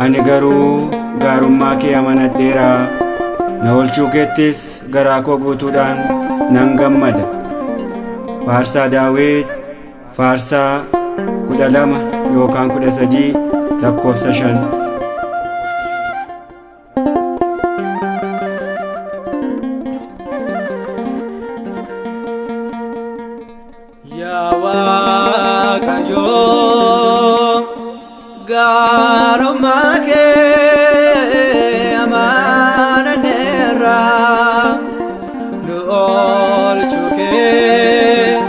Ani garuu gaarummaa kee amanadheera. Na oolchuu keettis garaa koo guutuudhaan nan gammada. Faarsaa Daawit faarsaa 12 yookaan 13 lakkoofsa 5. Yaa Waaqayyo gaarummaa kee amananneerra, nu oolchuu kees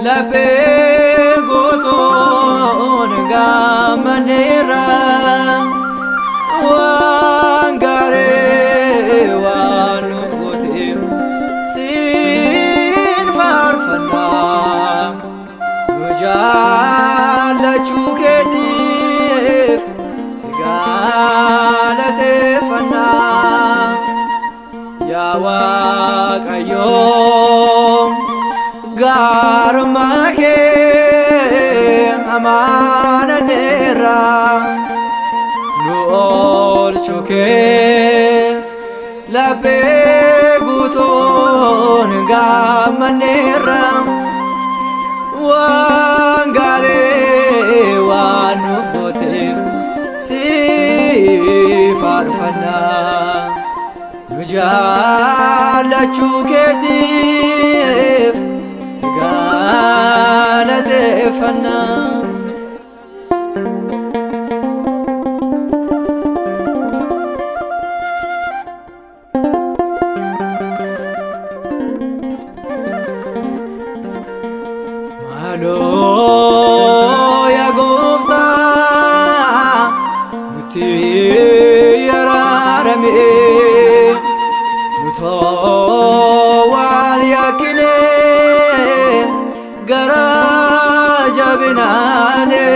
laphee guutuun gammanneerra. Waan gaarii waan nu gooteef siin faarfannaa, nu jaallachuu keetiif si galateeffannaa. Yaa Waaqayyo gaarummaa kee amananneerra, nu oolchuu kees laphee guutuun gammanneerra. Waan gaarii waan nu gooteef si faarfannaa, nu jaallachuu keetiif si galateeffannaa. Maaloo yaa Gooftaa nutti araarami, nu waan yakkine gara jabinaane.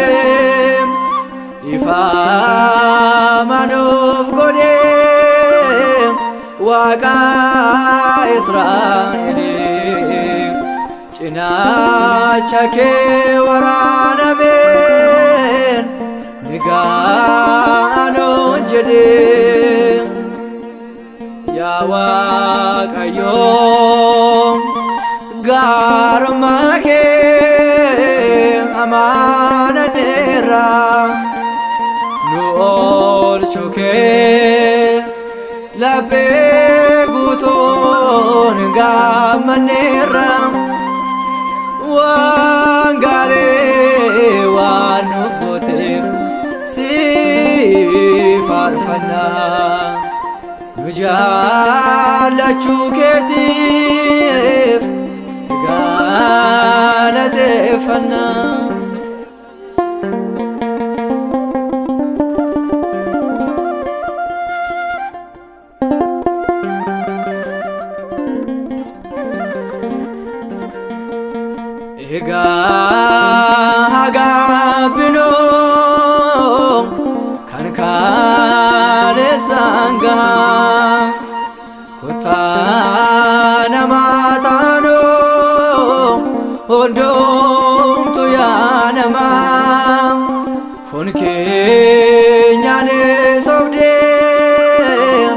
Ifa nuuf godhe Waaqa Israa'el, cinaacha kee waraanameen ni gaanuun jedhe. Yaa Waaqayyo gaarummaa kee amananneerra, nu oolchuu kees laphee guutuun gammanneerra. Waan gaarii waan nu gooteef si faarfannaa, nu jaallachuu keetiif si galateeffannaa. Egaa gabbinoo kan kaalesaan gahaa, kottaa namaa taanoo hundumtu yaa namaa. Foon keenyaan sobdee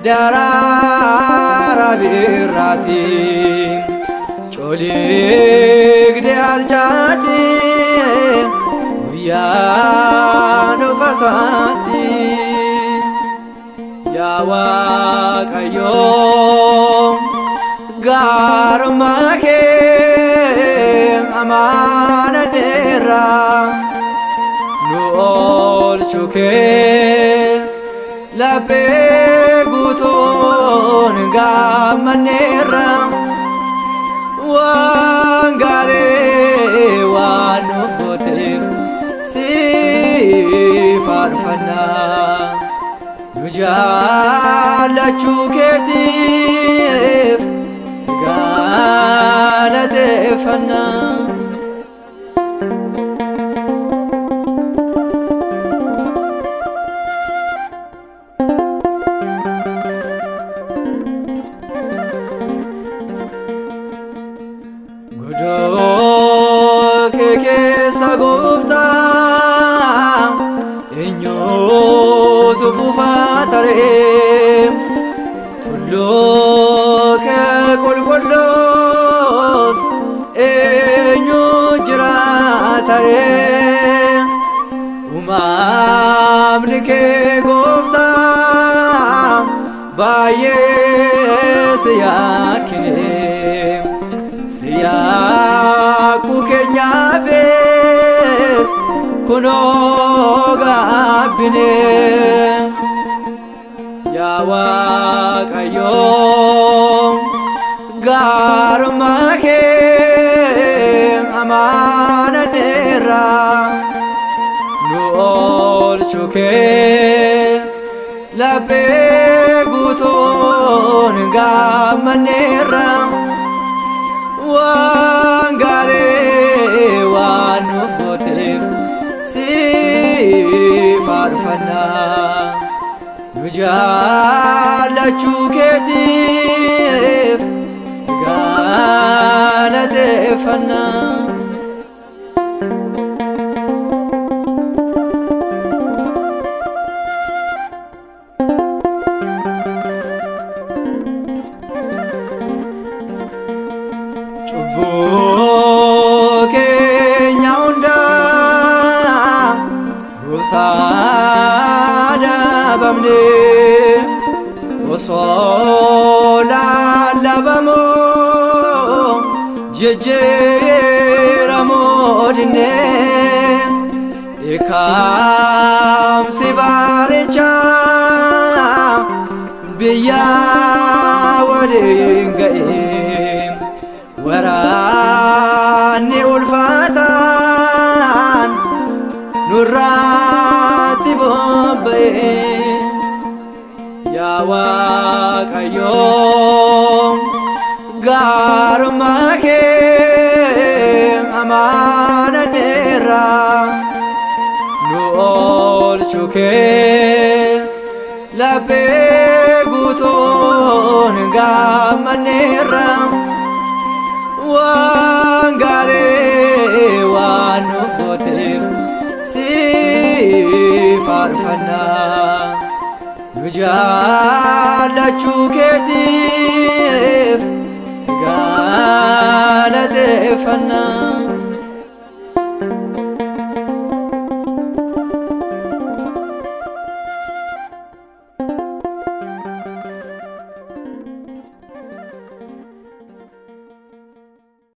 daraara birraatiin coligde halchaati guyyaa nufasaatti. Yaa Waaqayyo gaarummaa kee amananneerra, nu oolchuu kees laphee guutuun gammanneerra. Waan gaarii waan nu gooteef si faarfannaa, nu jaallachuu keetiif si galateeffannaa. Godoo kee keessa Gooftaa eenyu buufatare tulluu kee qulqulluus eenyu jiraatare uumamni kee gooftaa baay'ee si yaakine si yaakuu keenyaafis kunoo gaabbine yaa Waaqayyo gaarummaa kee amaananeerra nu oolchuu kees laphee guutuun gammanneerra waan gaarii waan nuuf gooteef si faarfannaa nu jaallachuu keetiif si galateeffannaa. Cubbuu keenya hundaa Gooftaa daabamne osoo lallabamoo jijjiiramoo dinne dheekkamsi baarichaa biyya waliin ga'e waraanni ulfaataan nurratti bobba'e yaa Waaqayyo gaarummaa kee amaananeerra nu oolchuu kees laphee guutuun gammanneerra waan gaarii waan nuuf gooteef si faarfannaa nu jaallachuu keetiif si galateeffannaa.